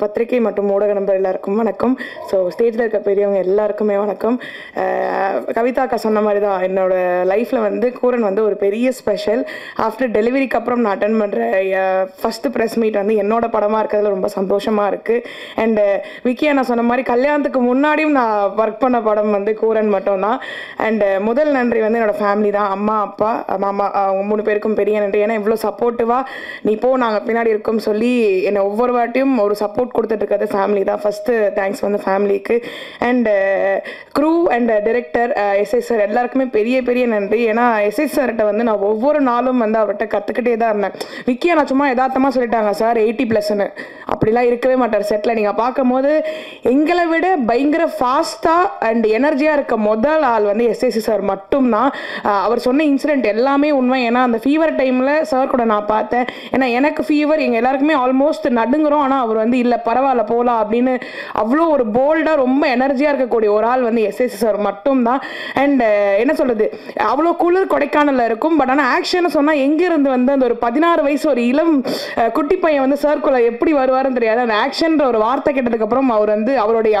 பத்திரிகை மற்றும் ஊடக நண்பர் எல்லாருக்கும் வணக்கம். ஸோ ஸ்டேஜில் இருக்க பெரியவங்க எல்லாருக்குமே வணக்கம். கவிதா அக்கா சொன்ன மாதிரி தான் என்னோட லைஃப்பில் வந்து கூரன் வந்து ஒரு பெரிய ஸ்பெஷல். ஆஃப்டர் டெலிவரிக்கு அப்புறம் நான் அட்டன் பண்ணுற ஃபஸ்ட்டு ப்ரெஸ் மீட் வந்து என்னோட படமாக இருக்கிறதுல ரொம்ப சந்தோஷமாக இருக்குது. அண்டு விக்கியா நான் சொன்ன மாதிரி கல்யாணத்துக்கு முன்னாடியும் நான் ஒர்க் பண்ண படம் வந்து கூரன் மட்டும்தான். அண்டு முதல் நன்றி வந்து என்னோடய ஃபேமிலி தான். அம்மா, அப்பா, மாமா, அவங்க 3 பேருக்கும் பெரிய நன்றி. ஏன்னா இவ்வளோ சப்போர்ட்டிவாக நீ போ நாங்கள் பின்னாடி இருக்கோம் சொல்லி என்னை ஒவ்வொரு வாட்டியும் ஒரு சப்போர்ட் கொடுத்துட்டு இருக்கிறது ஃபேமிலி தான். ஃபஸ்ட்டு தேங்க்ஸ் வந்து ஃபேமிலிக்கு. And crew and director SI sir எல்லாருக்குமே பெரிய பெரிய நன்றி. ஏன்னா எஸ்ஐ சார்கிட்ட வந்து நான் ஒவ்வொரு நாளும் வந்து அவர்கிட்ட கற்றுக்கிட்டே தான் இருந்தேன். விக்கியா நான் சும்மா யதார்த்தமாக சொல்லிட்டாங்க சார் 80+ன்னு, அப்படிலாம் இருக்கவே மாட்டார் செட்டில். நீங்கள் பார்க்கும்போது எங்களை விட பயங்கர ஃபாஸ்ட்டாக அண்ட் எனர்ஜியாக இருக்க முதல் ஆள் வந்து எஸ்ஐசி சார் மட்டும்தான். அவர் சொன்ன இன்சிடென்ட் எல்லாமே உண்மை. ஏன்னா அந்த ஃபீவர் டைமில் சார் கூட நான் பார்த்தேன். ஏன்னா எனக்கு ஃபீவர், எங்கள் எல்லாருக்குமே ஆல்மோஸ்ட் நடுங்குறோம். ஆனால் அவர் வந்து இல்லை பரவாயில்ல போகலாம் அப்படின்னு அவ்வளோ ஒரு போல்டாக ரொம்ப எனர்ஜியாக இருக்கக்கூடிய ஒரு ஆள் வந்து எஸ்எஸ்சி சார் மட்டும்தான். அண்ட் என்ன சொல்கிறது, அவ்வளோ குளிர் கொடைக்கானலில் இருக்கும். பட் ஆனால் ஆக்ஷன் சொன்னால் எங்கேருந்து வந்து அந்த ஒரு 16 வயசு ஒரு இளம் குட்டி பையன் வந்து சார்க்குள்ளே எப்படி வருவாருன்னு தெரியாது. அந்த ஆக்ஷன்ற ஒரு வார்த்தை கேட்டதுக்கப்புறம் அவர் வந்து அவருடைய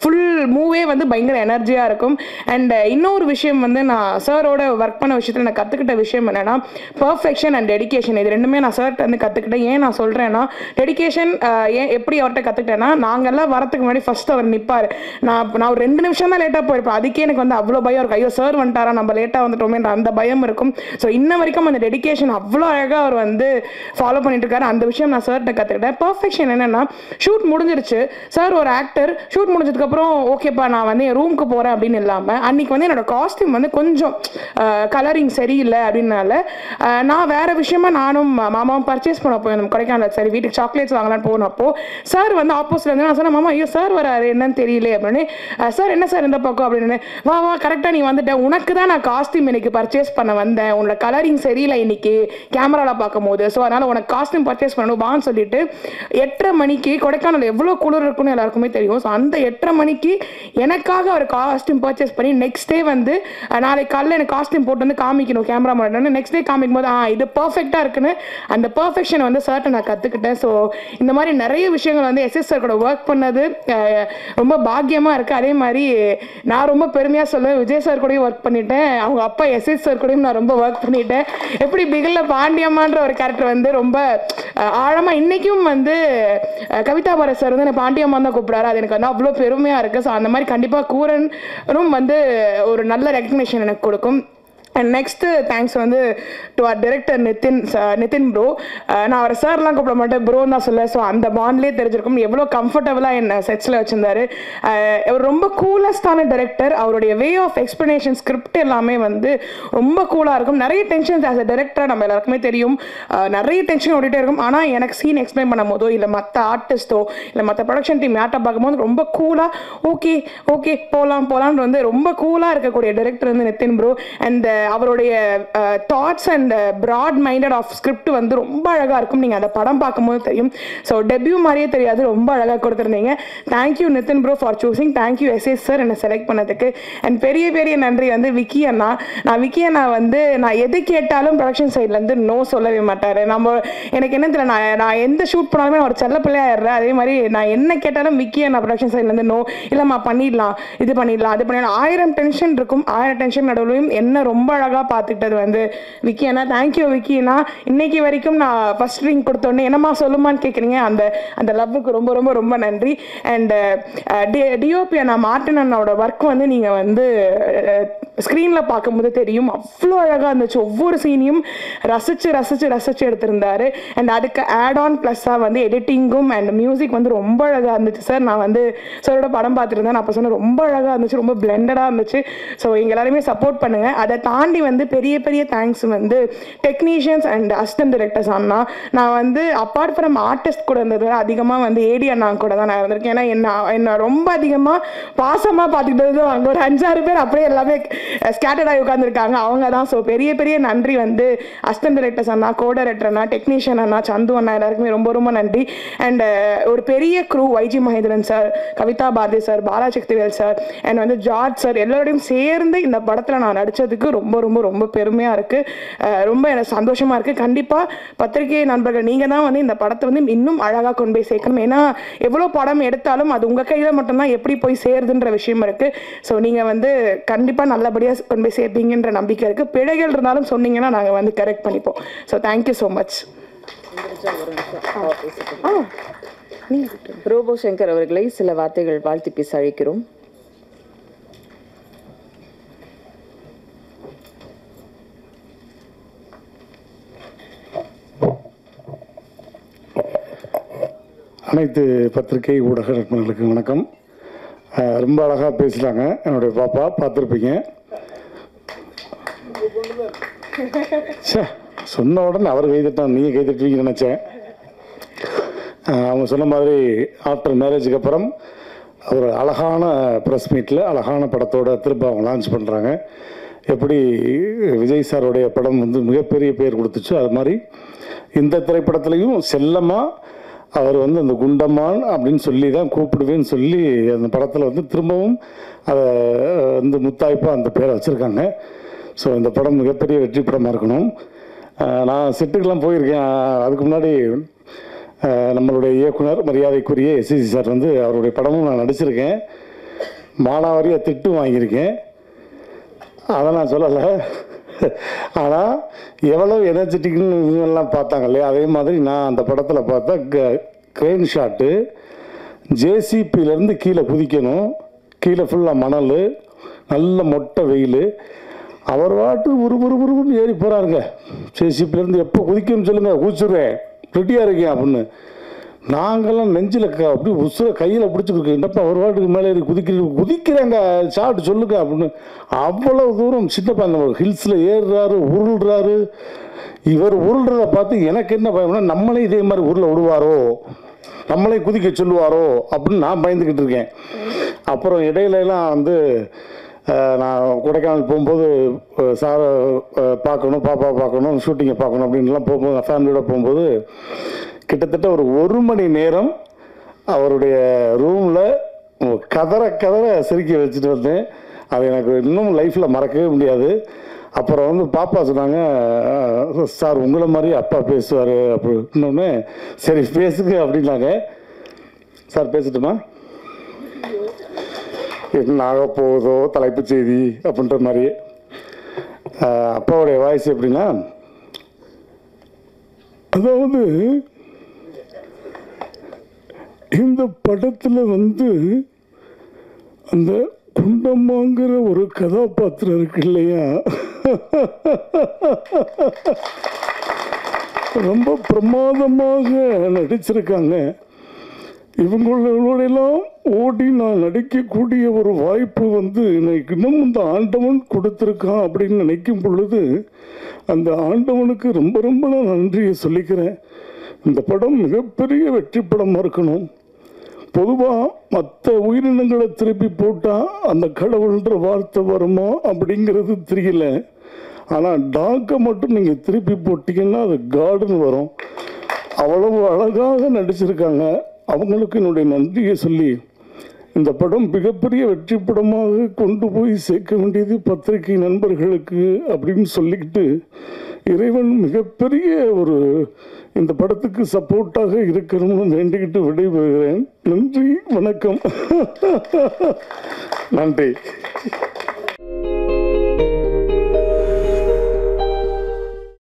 ஃபுல் மூவே வந்து பயங்கர எனர்ஜியாக இருக்கும். அண்ட் இன்னொரு விஷயம் வந்து நான் சாரோட ஒர்க் பண்ண விஷயத்தில் நான் கற்றுக்கிட்ட விஷயம் என்னென்னா பர்ஃபெக்ஷன் அண்ட் டெடிகேஷன். இது ரெண்டுமே நான் சார்கிட்ட வந்து கற்றுக்கிட்டேன். ஏன் நான் சொல்கிறேன்னா டெடிகேஷன் ஏன் எப்படி அவர்கிட்ட கற்றுக்கிட்டேன்னா, நாங்கள்லாம் வரத்துக்கு முன்னாடி ஃபஸ்ட்டு அவர் நிற்பார். நான் ஒரு 2 நிமிஷம் தான் லேட்டாக போயிருப்பேன். அதுக்கே எனக்கு வந்து அவ்வளோ பயம் இருக்கும். ஐயோ சார் வந்துட்டாரா, நம்ம லேட்டாக வந்துட்டோமேன்ற அந்த பயம் இருக்கும். ஸோ இன்ன வரைக்கும் அந்த டெடிகேஷன் அவ்வளோ அழகாக அவர் வந்து ஃபாலோ பண்ணிட்டு இருக்காரு. அந்த விஷயம் நான் சார்கிட்ட கற்றுக்கிட்டேன். பர்ஃபெக்ஷன் என்னென்னா, ஷூட் முடிஞ்சிருச்சு, சார் ஒரு ஆக்டர், ஷூட் முடிஞ்சதுக்கப்புறம் ஓகேப்பா நான் வந்து என் ரூமுக்கு போகிறேன் அப்படின்னு இல்லாமல், அன்றைக்கி வந்து என்னோட காஸ்டியூம் வந்து கொஞ்சம் கலரிங் சரியில்லை அப்படின்னால நான் வேறு விஷயமா நானும் மாமாவும் பர்ச்சேஸ் பண்ண போயிருந்தோம் கொடைக்கானல். சரி வீட்டுக்கு சாக்லேட்ஸ் வாங்கலான்னு போனப்போ சார் வந்து ஆப்போசிட்ல வந்து நான் சொன்னேன், மாமா ஐயோ சார் வராரு என்னன்னு தெரியல அப்படின்னு. சார் என்ன சார் இந்த பக்கம் அப்படின்னு. வா வா கரெக்டாக நீ வந்துட்டேன், உனக்கு தான் நான் காஸ்டியூம் இன்னைக்கு பர்ச்சேஸ் பண்ண வந்தேன், உன்னோட கலரிங் சரியில்லை இன்னைக்கு கேமராவில் பார்க்கும் போது, ஸோ அதனால் உனக்கு காஸ்டியூம் பர்ச்சேஸ் பண்ணணும் வான்னு சொல்லிட்டு 8:30 மணிக்கு கொடைக்கானல் எவ்வளோ குளிர் இருக்குன்னு எல்லாருக்குமே தெரியும். ஸோ அந்த 8:30 மணிக்கு எனக்காக ஒரு காஸ்டியூம் பர்ச்சேஸ் பண்ணி நெக்ஸ்ட் டே வந்து நாளைக்கு காலையில் எனக்கு காஸ்டியூம் போட்டு வந்து காமிக்கணும் கேமரா மாட்டேன்னு. நெக்ஸ்ட் டே காமிக்கும் போது இது பர்ஃபெக்டாக இருக்குன்னு அந்த பர்ஃபெக்ஷனை வந்து சார்ட்ட நான் கற்றுக்கிட்டேன். ஸோ இந்த மாதிரி நிறைய விஷயங்கள் வந்து எஸ்எஸ் சார் கூட ஒர்க் பண்ணது ரொம்ப பாக்கியமாக இருக்குது. அதே மாதிரி நான் ரொம்ப பெருமையாக சொல்லுவேன், விஜய் சார் கூடயும் ஒர்க் பண்ணிட்டேன், அவங்க அப்பா எஸ்எஸ் சார் கூடயும் நான் ரொம்ப ஒர்க் பண்ணிட்டேன். எப்படி பிகிலில் பாண்டியம்மான்ற ஒரு கேரக்டர் வந்து ரொம்ப ஆழமாக இன்றைக்கும் வந்து கவிதா பாரத் சார் வந்து எனக்கு பாண்டியம்மா தான் கூப்பிடாரு. அது எனக்கு வந்து அவ்வளோ பெருமையாக இருக்குது. ஸோ அந்த மாதிரி கண்டிப்பாக கூரனும் வந்து ஒரு நல்ல ரெகக்னேஷன் எனக்கு கொடுக்கும். அண்ட் நெக்ஸ்ட்டு தேங்க்ஸ் வந்து டு அவர் டைரக்டர் நிதின் ப்ரோ. நான் அவரை சார்லாம் கூப்பிட மாட்டேன், ப்ரோன்னு தான் சொல்ல. ஸோ அந்த பாண்ட்லேயே தெரிஞ்சிருக்கும் எவ்வளோ கம்ஃபர்டபுளாக என்ன செட்ஸில் வச்சுருந்தாரு. அவர் ரொம்ப கூலஸ்டான டைரக்டர். அவருடைய வே ஆஃப் எக்ஸ்ப்ளனேஷன் ஸ்கிரிப்ட் எல்லாமே வந்து ரொம்ப கூலாக இருக்கும். நிறைய டென்ஷன்ஸ் ஆஸ் அ டைரக்டர் நம்ம எல்லாருக்குமே தெரியும், நிறைய டென்ஷன் ஓடிட்டே இருக்கும். ஆனால் எனக்கு சீன் எக்ஸ்பிளைன் பண்ணும் போதோ இல்லை மற்ற ஆர்டிஸ்ட்டோ இல்லை மற்ற ப்ரொடக்ஷன் டீம் யார்ட்ட பார்க்கும்போது ரொம்ப கூலாக ஓகே ஓகே போகலான்னு வந்து ரொம்ப கூலாக இருக்கக்கூடிய டைரக்டர் வந்து நிதின் ப்ரோ. அண்ட் அவருடைய thoughts and broad minded of script வந்து ரொம்ப அழகாக இருக்கும். நீங்கள் அந்த படம் பார்க்கும்போது தெரியும். ஸோ டெபியூ மாதிரியே தெரியாது, ரொம்ப அழகாக கொடுத்துருந்தீங்க. Thank you Nitin bro for choosing. Thank you SS sir என்னை செலக்ட் பண்ணதுக்கு. அண்ட் பெரிய பெரிய நன்றி வந்து விக்கி அண்ணா. விக்கி அண்ணா வந்து நான் எது கேட்டாலும் ப்ரொடக்ஷன் சைட்லேருந்து நோ சொல்லவே மாட்டார். எனக்கு என்ன தெரியல, நான் எந்த ஷூட் பண்ணாலுமே ஒரு செல்ல பிள்ளையாடுறேன். அதே மாதிரி நான் என்ன கேட்டாலும் விக்கி அண்ணா ப்ரொடக்ஷன் சைட்லேருந்து நோ இல்லைம்மா பண்ணிடலாம், இது பண்ணிடலாம், அது பண்ணிடலாம். 1000 டென்ஷன் இருக்கும். 1000 டென்ஷன் நடுவுலையும் என்ன ரொம்ப அழகாக பார்த்துக்கிட்டது வந்து விக்கி அண்ணா. தேங்க்யூ விக்கி அண்ணா. இன்னைக்கு வரைக்கும் நான் ஃபர்ஸ்ட் ரிங் கொடுத்தோன்னே என்னம்மா சொல்லுமான்னு கேட்குறீங்க, அந்த லவ்வுக்கு ரொம்ப ரொம்ப ரொம்ப நன்றி. அண்ட் டிஓபி அண்ணா மார்ட்டின் அண்ணாவோட ஒர்க் வந்து நீங்கள் வந்து ஸ்க்ரீனில் பார்க்கும்போது தெரியும், அவ்வளோ அழகாக இருந்துச்சு. ஒவ்வொரு சீனையும் ரசித்து எடுத்திருந்தாரு. அண்ட் அதுக்கு ஆட் ஆன் ப்ளஸ்ஸாக வந்து எடிட்டிங்கும் அண்ட் மியூசிக் வந்து ரொம்ப அழகாக இருந்துச்சு சார். நான் வந்து சாரோட படம் பார்த்துருந்தேன், நான் அப்போ சொன்னேன் ரொம்ப அழகாக இருந்துச்சு, ரொம்ப பிளெண்டடாக இருந்துச்சு. ஸோ எங்கள் எல்லாருமே சப்போர்ட் பண்ணுங்கள். அதை தாண்டி வந்து பெரிய பெரிய தேங்க்ஸ் வந்து டெக்னீஷியன்ஸ் அண்ட் அசிஸ்டன்ட் டைரக்டர்ஸ் அண்ணா. நான் வந்து அப்பார்ட் ஃப்ரம் ஆர்டிஸ்ட் கூட இருந்தது அதிகமாக வந்து ஏடி அண்ணா கூட தான் நான் இருந்திருக்கேன். ஏன்னா என்ன ரொம்ப அதிகமாக பாசமாக பார்த்துக்கிட்டது அங்கே ஒரு 5-6 பேர் அப்படியே எல்லாமே ஸ்கேட்டர்டாகி உட்காந்துருக்காங்க அவங்க தான். ஸோ பெரிய பெரிய நன்றி வந்து அசிஸ்டன்ட் டைரக்டர்ஸ் அண்ணா, கோ டைரக்டர் அண்ணா, டெக்னீஷியன் அண்ணா, சந்து அண்ணா, எல்லாருக்குமே ரொம்ப ரொம்ப நன்றி. அண்ட் ஒரு பெரிய crew, Y G Mahendran sir, Kavitha Bharathi sir, Balasakthivel sir, and வந்து ஜார்ஜ் சார், எல்லாரோடையும் சேர்ந்து இந்த படத்தில் நான் நடித்ததுக்கு ரொம்ப ரொம்ப ரொம்ப பெருமையாக இருக்குது. ரொம்ப எனக்கு சந்தோஷமாக இருக்குது. கண்டிப்பாக பத்திரிகை நண்பர்கள் நீங்கள் தான் வந்து இந்த படத்தை வந்து இன்னும் அழகாக கொண்டு போய் சேர்க்கணும். ஏன்னா எவ்வளோ படம் எடுத்தாலும் அது உங்கள் கையில் மட்டும்தான் எப்படி போய் சேருதுன்ற விஷயம் இருக்குது. ஸோ நீங்கள் வந்து கண்டிப்பாக நல்லபடியாக கொண்டு போய் சேர்ப்பீங்கன்ற நம்பிக்கை இருக்குது. பிழைகள் இருந்தாலும் சொன்னீங்கன்னா நாங்கள் வந்து கரெக்ட் பண்ணிப்போம். So thank you so much. Robo Shankar அவர்களை சில வார்த்தைகள் வாழ்த்து பேச அழைக்கிறோம். அனைத்து பத்திரிகை ஊடக நண்பர்களுக்கு வணக்கம். ரொம்ப அழகாக பேசுகிறாங்க என்னுடைய பாப்பா, பார்த்துருப்பீங்க. சொன்ன உடனே அவர் கைதட்டான், நீங்கள் கைதட்டுவீங்கன்னு நினச்சேன். அவங்க சொன்ன மாதிரி ஆஃப்டர் மேரேஜுக்கு அப்புறம் ஒரு அழகான ப்ரெஸ் மீட்டில் அழகான படத்தோட திரும்ப அவங்க லான்ச் பண்ணுறாங்க. எப்படி விஜய் சாருடைய படம் வந்து மிகப்பெரிய பேர் கொடுத்துச்சோ அது மாதிரி இந்த திரைப்படத்துலையும் செல்லமாக அவர் வந்து அந்த குண்டம்மான் அப்படின்னு சொல்லி தான் கூப்பிடுவேன்னு சொல்லி அந்த படத்தில் வந்து திரும்பவும் அதை வந்து முத்தாய்ப்பாக அந்த பேரை வச்சுருக்காங்க. ஸோ இந்த படம் மிகப்பெரிய வெற்றி படமாக இருக்கணும். நான் செட்டுக்கெல்லாம் போயிருக்கேன். அதுக்கு முன்னாடி நம்மளுடைய இயக்குனர் மரியாதைக்குரிய எஸ்சிசி சார் வந்து அவருடைய படமும் நான் நடிச்சிருக்கேன். மானாவாரியாக திட்டும் வாங்கியிருக்கேன். அதை நான் சொல்லலை. ஆனால் எவ்வளோ எனர்ஜெட்டிக்னு இவங்கெல்லாம் பார்த்தாங்க இல்லையா, அதே மாதிரி நான் அந்த படத்தில் பார்த்தா க்ரெயின் ஷாட்டு, ஜேசிபியிலேருந்து கீழே குதிக்கணும், கீழே ஃபுல்லாக மணல், நல்ல மொட்டை வெயில், அவர் வாட்டு உருன்னு ஏறி போகிறாருங்க. ஜேசிபியிலேருந்து எப்போ குதிக்கணும்னு சொல்லுங்கள், குதிச்சுடுவேன், ரெடியாக இருக்கேன் அப்படின்னு. நாங்கள்லாம் நெஞ்சில் அப்படி உசுர கையில் பிடிச்சிருக்கு, என்னப்பா ஒரு வாட்டுக்கு மேலே ஏறி குதிக்கிறேங்க ஷாட்டு சொல்லுங்க அப்படின்னு. அவ்வளோ தூரம் சின்னப்பா அந்த ஹில்ஸில் ஏறுறாரு, உருள்றாரு. இவர் உருள்றதை பார்த்து எனக்கு என்ன பயம்னா, நம்மளே இதே மாதிரி உருளை விடுவாரோ, நம்மளே குதிக்க சொல்லுவாரோ அப்படின்னு நான் பயந்துக்கிட்டு இருக்கேன். அப்புறம் இடையிலலாம் வந்து நான் கொடைக்கானல் போகும்போது சாரை பார்க்கணும், பாப்பா பார்க்கணும், ஷூட்டிங்கை பார்க்கணும் அப்படின்லாம் போகும்போது ஃபேமிலியோட போகும்போது கிட்டத்தட்ட ஒரு மணி நேரம் அவருடைய ரூமில் கதற சிரிக்க வச்சுட்டு வந்தேன். அது எனக்கு இன்னும் லைஃப்பில் மறக்கவே முடியாது. அப்புறம் வந்து பாப்பா சொன்னாங்க, சார் உங்களை மாதிரி அப்பா பேசுவார் அப்படின்னோடனே சரி பேசுங்க அப்படின்னாங்க. சார் பேசட்டுமா? என்ன ஆக போகுதோ தலைப்பு செய்தி அப்படின்ற மாதிரி. அப்பாவுடைய வாய்ஸ் எப்படின்னா, அதாவது இந்த படத்தில் வந்து அந்த குண்டம்மாங்கிற ஒரு கதாபாத்திரம் இருக்கு இல்லையா, ரொம்ப பிரமாதமாக நடிச்சிருக்காங்க. இவங்களோடெல்லாம் ஓடி நான் நடிக்கக்கூடிய ஒரு வாய்ப்பு வந்து எனக்கு இன்னும் இந்த ஆண்டவன் கொடுத்துருக்கான் அப்படின்னு நினைக்கும் பொழுது அந்த ஆண்டவனுக்கு ரொம்ப ரொம்ப நான் நன்றியை சொல்லிக்கிறேன். இந்த படம் மிகப்பெரிய வெற்றி படமாக இருக்கணும். பொதுவாக மற்ற உயிரினங்களை திருப்பி போட்டால் அந்த கடவுள்ன்ற வார்த்தை வருமா அப்படிங்கிறது தெரியல. ஆனால் டாக்கை மட்டும் நீங்கள் திருப்பி போட்டிங்கன்னா அது கார்டன் வரும். அவ்வளவு அழகாக நடிச்சிருக்காங்க. அவங்களுக்கு என்னுடைய நன்றியை சொல்லி இந்த படம் மிகப்பெரிய வெற்றி படமாக கொண்டு போய் சேர்க்க வேண்டியது பத்திரிகை நண்பர்களுக்கு அப்படின்னு சொல்லிக்கிட்டு, இறைவன் மிகப்பெரிய ஒரு இந்த படத்துக்கு சப்போர்ட்டாக இருக்கணும்னு வேண்டிக்கிட்டு விடைபெறுகிறேன். நன்றி, வணக்கம். நன்றி.